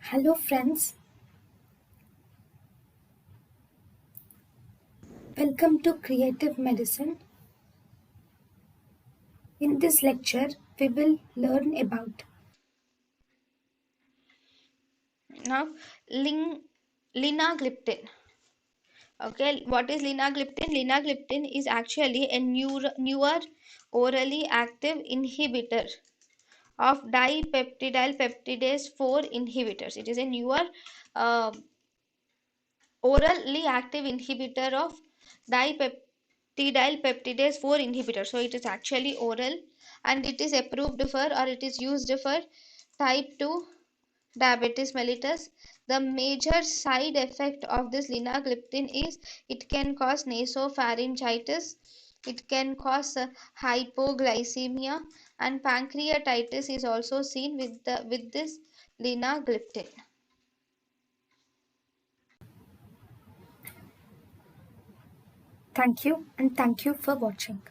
Hello friends, welcome to Creative Medicine. In this lecture, we will learn about Now, linagliptin. Okay, what is linagliptin? Linagliptin is actually a newer orally active inhibitor of dipeptidyl peptidase 4 inhibitors. It is a newer uh, orally active inhibitor of dipeptidyl peptidase 4 inhibitor. So it is actually oral and it is approved for or it is used for type 2 diabetes mellitus. The major side effect of this linagliptin is it can cause nasopharyngitis, it can cause hypoglycemia, and pancreatitis is also seen with this linagliptin. thank you and thank you for watching.